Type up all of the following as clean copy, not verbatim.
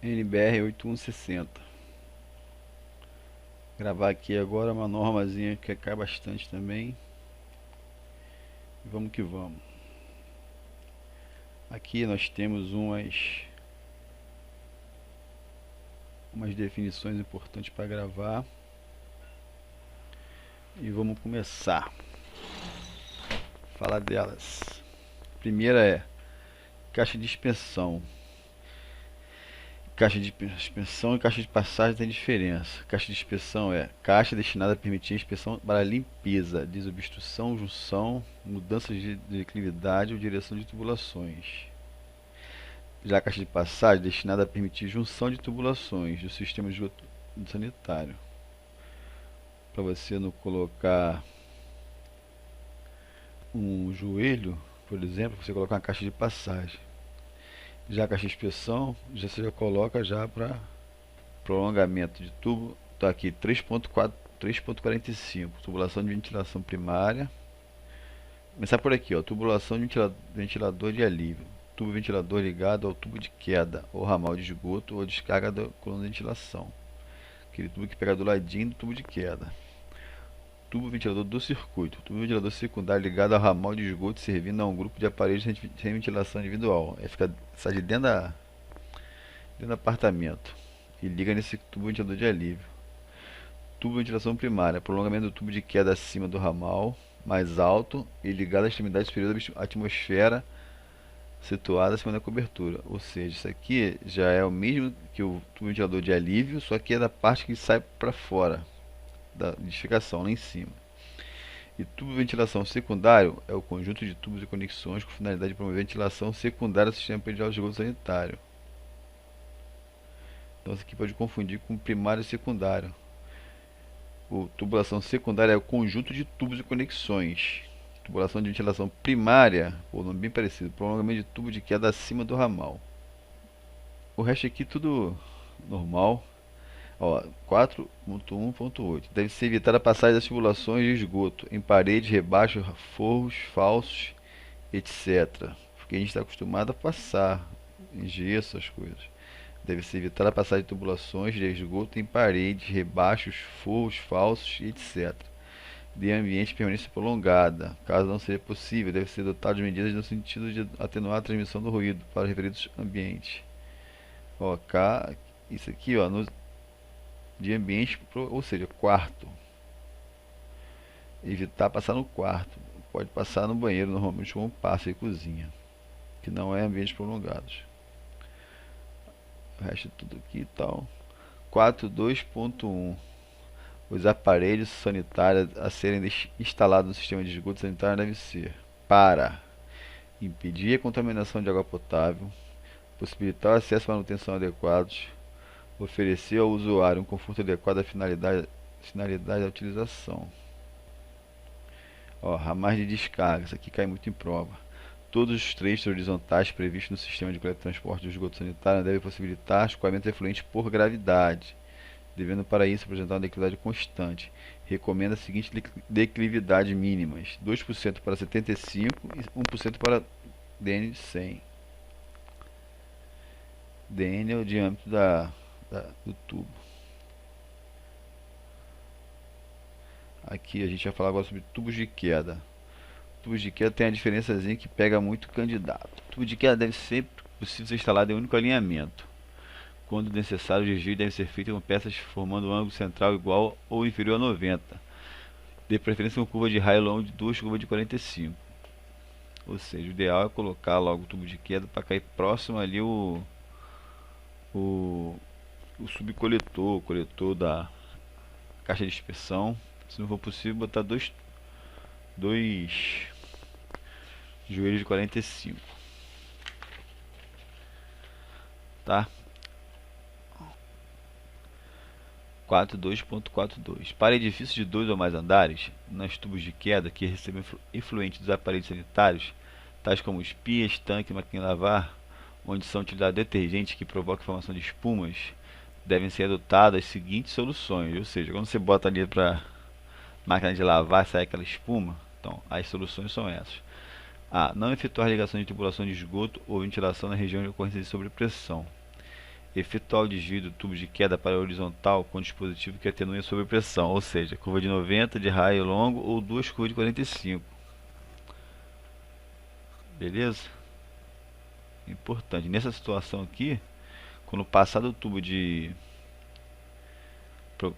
NBR 8160. Gravar aqui agora uma normazinha que cai bastante também. Vamos que vamos. Aqui nós temos umas definições importantes para gravar. E vamos começar a falar delas. A primeira é caixa de inspeção. Caixa de inspeção e caixa de passagem tem diferença. Caixa de inspeção é caixa destinada a permitir a inspeção para limpeza, desobstrução, junção, mudanças de declividade ou direção de tubulações. Já a caixa de passagem é destinada a permitir junção de tubulações do sistema de esgoto sanitário. Para você não colocar um joelho, por exemplo, você colocar uma caixa de passagem. Já a caixa de inspeção, você já coloca já para prolongamento de tubo. Está aqui 3.45, tubulação de ventilação primária. Começar por aqui, ó, tubulação de ventilador de alívio. Tubo ventilador ligado ao tubo de queda, ou ramal de esgoto, ou descarga da coluna de ventilação. Aquele tubo que pega do ladinho do tubo de queda. Tubo ventilador do circuito. Tubo ventilador secundário ligado ao ramal de esgoto, servindo a um grupo de aparelhos sem ventilação individual. Aí fica, sai de dentro do apartamento e liga nesse tubo ventilador de alívio. Tubo ventilação primária. Prolongamento do tubo de queda acima do ramal, mais alto e ligado à extremidade superior da atmosfera, situada acima da cobertura. Ou seja, isso aqui já é o mesmo que o tubo ventilador de alívio, só que é da parte que sai para fora da edificação, lá em cima. E tubo de ventilação secundário é o conjunto de tubos e conexões com finalidade de promover ventilação secundária do sistema predial de esgoto sanitário. Então isso aqui pode confundir com primário e secundário. O tubulação secundária é o conjunto de tubos e conexões. Tubulação de ventilação primária, o nome bem parecido, prolongamento de tubo de queda acima do ramal. O resto aqui tudo normal. 4.1.8 deve ser evitada a passagem das tubulações de esgoto em paredes, rebaixos, forros falsos, etc. Porque a gente está acostumado a passar em gesso as coisas. Deve ser evitada a passagem de tubulações de esgoto em paredes, rebaixos, forros falsos, etc. De ambiente de permanência prolongada. Caso não seja possível, deve ser adotado de medidas no sentido de atenuar a transmissão do ruído para os referidos ambientes. Isso aqui, de ambiente, ou seja, quarto. Evitar passar no quarto. Pode passar no banheiro, normalmente como passa e cozinha, que não é ambientes prolongados. O resto é tudo aqui e tal. 4.2.1 Os aparelhos sanitários a serem instalados no sistema de esgoto sanitário devem ser para impedir a contaminação de água potável, possibilitar o acesso e manutenção adequados, oferecer ao usuário um conforto adequado à finalidade da utilização. Ramais de descarga, isso aqui cai muito em prova. Todos os trechos horizontais previstos no sistema de coleta e transporte de esgoto sanitário devem possibilitar escoamento de efluentes por gravidade, devendo para isso apresentar uma declividade constante. Recomenda as seguintes declividades mínimas: 2% para 75 e 1% para DN 100. DN é o diâmetro do tubo. Aqui a gente vai falar agora sobre tubos de queda. Tubos de queda tem a diferençazinha que pega muito candidato. Tubo de queda deve ser possível ser instalado em um único alinhamento. Quando necessário, o desvio deve ser feito com peças formando um ângulo central igual ou inferior a 90. De preferência com curva de raio longo de 2 curvas de 45. Ou seja, o ideal é colocar logo o tubo de queda para cair próximo ali o subcoletor, o coletor da caixa de inspeção. Se não for possível, botar dois joelhos de 45, tá? 4.2.42 Para edifícios de 2 ou mais andares, nas tubos de queda que recebem efluentes dos aparelhos sanitários, tais como os pias, tanque, máquina de lavar, onde são utilizados detergentes que provocam formação de espumas, devem ser adotadas as seguintes soluções. Ou seja, quando você bota ali para máquina de lavar, sai aquela espuma. Então, as soluções são essas. Não efetuar ligação de tubulação de esgoto ou ventilação na região de ocorrência de sobrepressão. efetuar o desvio do tubo de queda para a horizontal com dispositivo que atenue a sobrepressão, ou seja, curva de 90 de raio longo ou duas curvas de 45. Beleza? Importante. Nessa situação aqui, quando passar do tubo de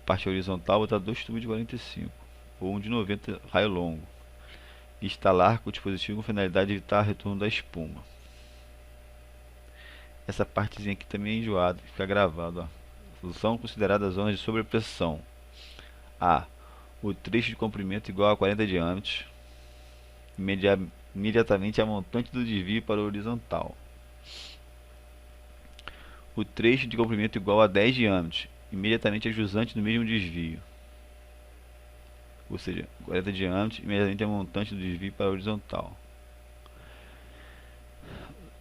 parte horizontal, botar dois tubos de 45 ou um de 90 raio longo. Instalar com o dispositivo com finalidade de evitar o retorno da espuma. Essa partezinha aqui também é enjoada, fica gravado. São consideradas zonas de sobrepressão. A. O trecho de comprimento igual a 40 diâmetros, imediatamente a montante do desvio para o horizontal. O trecho de comprimento igual a 10 diâmetros, imediatamente a jusante do mesmo desvio. Ou seja, 40 diâmetros, imediatamente a montante do desvio para a horizontal.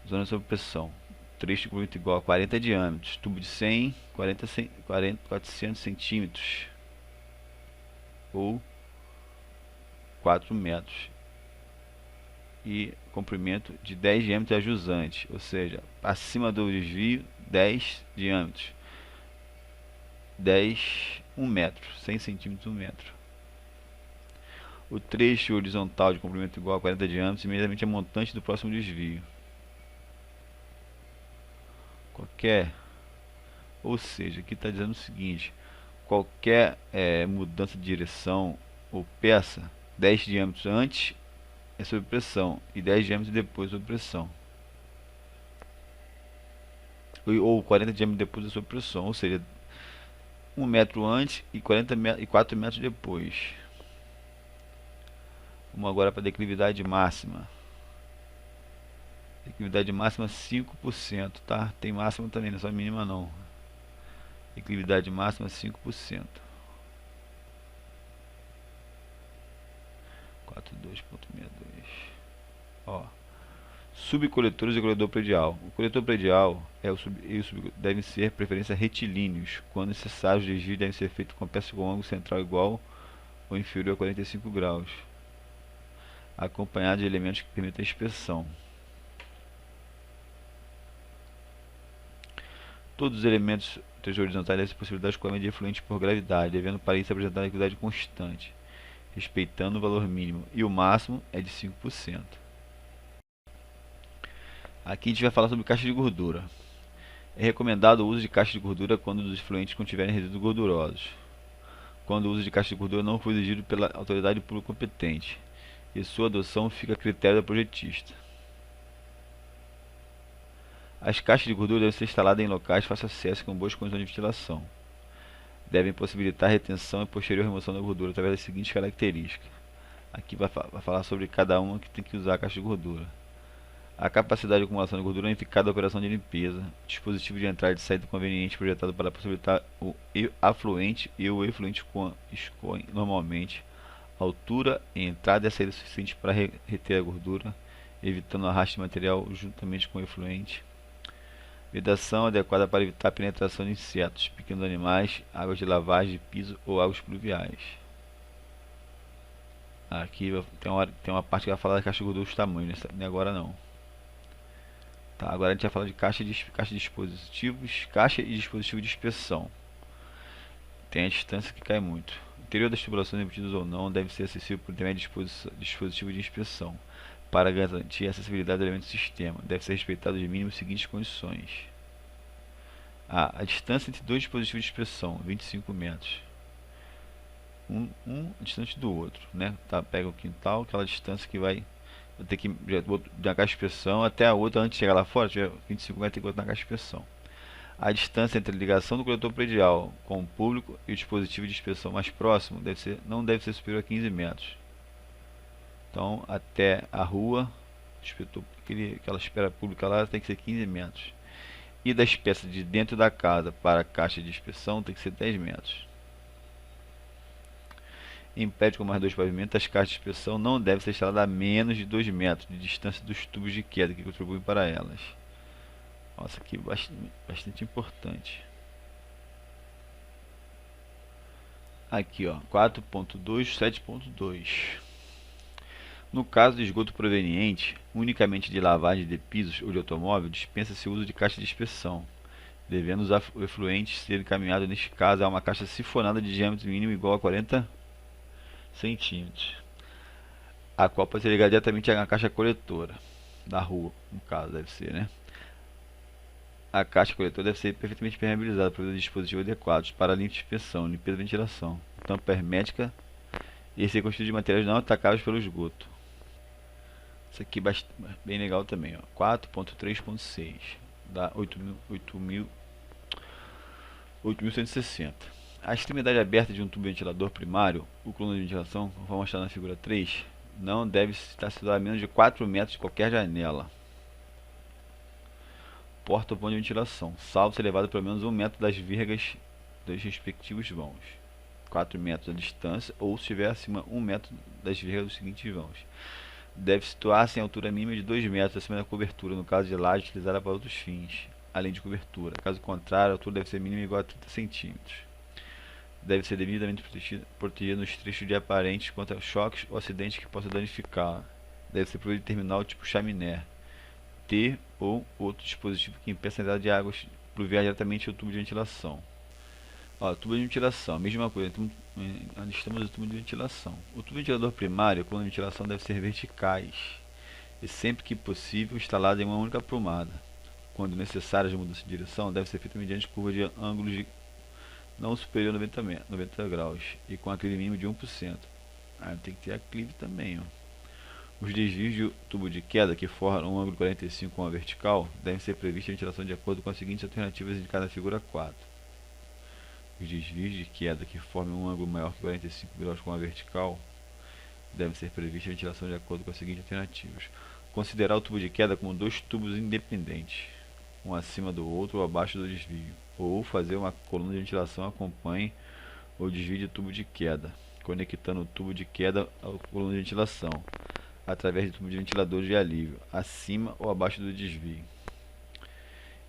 Zona de sobrepressão. Trecho de comprimento igual a 40 diâmetros, tubo de 100, 400 centímetros ou 4 metros. E comprimento de 10 diâmetros a jusante, ou seja, acima do desvio 10 diâmetros, 1 metro, 100 centímetros, 1 metro. O trecho horizontal de comprimento igual a 40 diâmetros, imediatamente a montante do próximo desvio. Ou seja, aqui está dizendo o seguinte: qualquer mudança de direção ou peça, 10 diâmetros antes é sob pressão e 10 diâmetros depois sob pressão, ou 40 diâmetros depois é sob pressão, ou seja, 1 metro antes e 4 metros depois. Vamos agora para a declividade máxima. Declividade máxima 5%, tá? Tem máxima também, não é só mínima não. Declividade máxima 5%. 42.62. Ó. Subcoletores e coletor predial. O coletor predial e o devem ser preferência retilíneos. Quando necessário, os desvios devem ser feitos com peça com ângulo central igual ou inferior a 45 graus, acompanhado de elementos que permitam a inspeção. Todos os elementos horizontais devem ser possibilidade de escoamento de efluentes por gravidade, devendo para isso apresentar atividade constante, respeitando o valor mínimo, e o máximo é de 5%. Aqui a gente vai falar sobre caixa de gordura. É recomendado o uso de caixa de gordura quando os efluentes contiverem resíduos gordurosos, quando o uso de caixa de gordura não for exigido pela autoridade pública competente, e sua adoção fica a critério da projetista. As caixas de gordura devem ser instaladas em locais de fácil acesso com boas condições de ventilação. Devem possibilitar a retenção e posterior remoção da gordura através das seguintes características. Aqui vai falar sobre cada uma que tem que usar a caixa de gordura. A capacidade de acumulação de gordura unificada da operação de limpeza. Dispositivo de entrada e saída conveniente projetado para possibilitar o afluente e o efluente escoem normalmente. Altura e entrada e saída suficiente para reter a gordura, evitando arraste de material juntamente com o efluente. Vedação adequada para evitar a penetração de insetos, pequenos animais, águas de lavagem de piso ou águas pluviais. Aqui tem uma parte que vai falar da caixa de gordura, os tamanhos, não é agora não. Tá, agora a gente vai falar de caixa e dispositivo de inspeção. Tem a distância que cai muito. O interior das tubulações embutidas ou não deve ser acessível por intermédio de dispositivo de inspeção. Para garantir a acessibilidade do elemento do sistema, deve ser respeitado de mínimo as seguintes condições. A distância entre dois dispositivos de inspeção, 25 metros. Um distante do outro, né? Tá, pega o quintal, aquela distância que vai ter que da caixa de inspeção até a outra, antes de chegar lá fora, tiver 25 metros, tem que botar na caixa de inspeção. A distância entre a ligação do coletor predial com o público e o dispositivo de inspeção mais próximo não deve ser superior a 15 metros. Então, até a rua, aquela espera pública lá tem que ser 15 metros. E das peças de dentro da casa para a caixa de inspeção tem que ser 10 metros. Em prédio com mais dois pavimentos, as caixas de inspeção não devem ser instaladas a menos de 2 metros de distância dos tubos de queda que contribuem para elas. Nossa, aqui bastante importante. Aqui, ó, 4.2, 7.2. No caso de esgoto proveniente unicamente de lavagem de pisos ou de automóvel, dispensa-se o uso de caixa de inspeção. devendo os efluentes ser encaminhados, neste caso, a uma caixa sifonada de diâmetro mínimo igual a 40 centímetros, a qual pode ser ligada diretamente à caixa coletora da rua, no caso, deve ser, né? A caixa coletora deve ser perfeitamente permeabilizada, provida de dispositivos adequados para limpeza, limpeza e ventilação, tampa hermética e ser constituído de materiais não atacáveis pelo esgoto. Isso aqui é bem legal também, ó. 4.3.6 dá 8.160. A extremidade aberta de um tubo ventilador primário, o coluna de ventilação, conforme mostrado na figura 3, não deve estar situado a menos de 4 metros de qualquer janela, porta ou vão de ventilação, salvo ser elevado pelo menos 1 metro das vergas dos respectivos vãos, 4 metros a distância, ou se estiver acima 1 metro das vergas dos seguintes vãos. Deve situar-se em altura mínima de 2 metros acima da cobertura, no caso de laje utilizada para outros fins, além de cobertura. Caso contrário, a altura deve ser mínima igual a 30 centímetros. Deve ser devidamente protegido nos trechos de aparentes contra choques ou acidentes que possam danificar. Deve ser proibido de terminal tipo chaminé, T ou outro dispositivo que impeça a entrada de águas pluviais diretamente ao tubo de ventilação. Ó, tubo de ventilação, a mesma coisa, estamos no tubo de ventilação. O tubo ventilador primário, a coluna de ventilação deve ser verticais e sempre que possível instalado em uma única aprumada. Quando necessárias mudança de direção, deve ser feita mediante curva de ângulos de não superior a 90 graus e com aclive mínimo de 1%. Tem que ter aclive também, ó. Os desvios de tubo de queda que formam um ângulo 45 com a vertical devem ser previstos em ventilação de acordo com as seguintes alternativas indicadas na figura 4. Os desvios de queda que formam um ângulo maior que 45 graus com a vertical devem ser previstos em ventilação de acordo com as seguintes alternativas. Considerar o tubo de queda como dois tubos independentes, um acima do outro ou abaixo do desvio, ou fazer uma coluna de ventilação acompanhe o desvio de tubo de queda, conectando o tubo de queda à coluna de ventilação, através de tubo de ventilador de alívio, acima ou abaixo do desvio.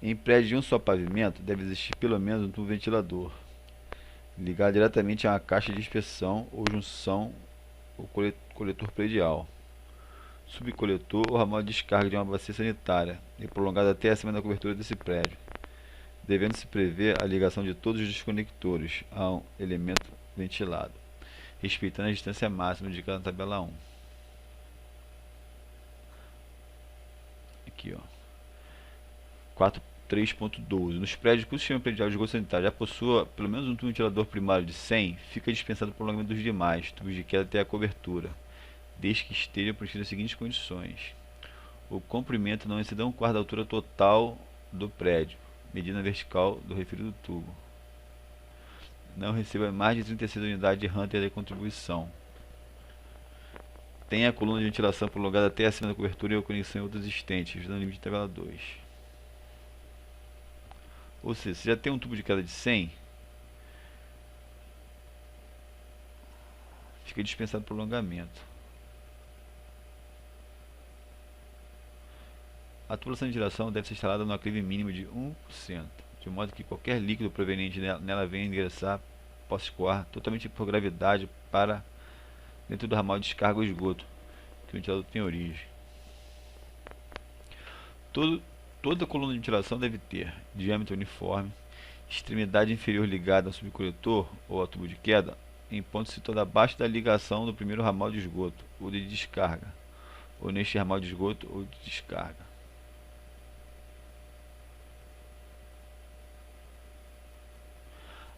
Em prédio de um só pavimento, deve existir pelo menos um tubo ventilador, ligado diretamente a uma caixa de inspeção ou junção ou coletor predial, subcoletor ou ramal de descarga de uma bacia sanitária e prolongado até acima da cobertura desse prédio, devendo-se prever a ligação de todos os desconectores a um elemento ventilado, respeitando a distância máxima indicada na tabela 1. Aqui, ó. 4.3.12. Nos prédios que o sistema predial de esgoto sanitário já possua pelo menos um tubo ventilador primário de 100, fica dispensado o prolongamento dos demais tubos de queda até a cobertura, desde que estejam preenchidas as seguintes condições: o comprimento não exceda 1/4 da altura total do prédio, medida vertical do referido tubo. Não receba mais de 36 unidades de Hunter de contribuição. Tenha a coluna de ventilação prolongada até acima da cobertura e a conexão em outros existentes, no limite da tabela 2. Ou seja, se já tem um tubo de queda de 100, fica dispensado prolongamento. A tubulação de ventilação deve ser instalada no aclive mínimo de 1%, de modo que qualquer líquido proveniente nela venha ingressar possa escoar totalmente por gravidade para dentro do ramal de descarga ou esgoto que o ventilador tem origem. Toda coluna de ventilação deve ter diâmetro uniforme, extremidade inferior ligada ao subcoletor ou ao tubo de queda em ponto situado abaixo da ligação do primeiro ramal de esgoto ou de descarga, ou neste ramal de esgoto ou de descarga.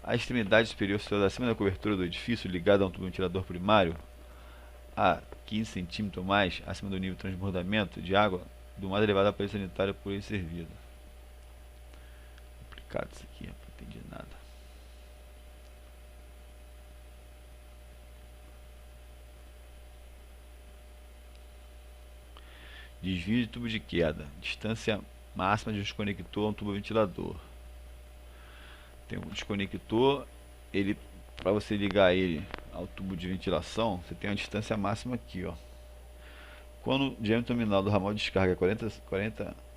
A extremidade superior situada acima da cobertura do edifício ligada a um tubo ventilador primário a 15 cm ou mais acima do nível de transbordamento de água do mais elevado aparelho sanitário por ele servido. Complicado isso aqui, não entendi nada. Desvio de tubo de queda, distância máxima de um desconector a um tubo ventilador. Tem um desconector, ele, para você ligar ele ao tubo de ventilação, você tem uma distância máxima aqui, ó. Quando o diâmetro nominal do ramal de descarga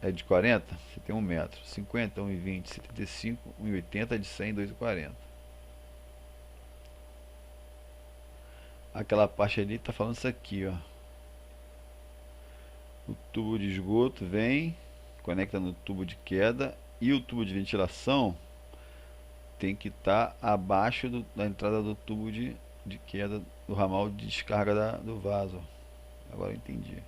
é de 40, você tem 1 metro, 50, 1,20, 75, 1,80, de 100, 2,40. Aquela parte ali está falando isso aqui, ó. O tubo de esgoto vem, conecta no tubo de queda E o tubo de ventilação tem que estar abaixo da entrada do tubo de queda do ramal de descarga do vaso. Agora eu entendi.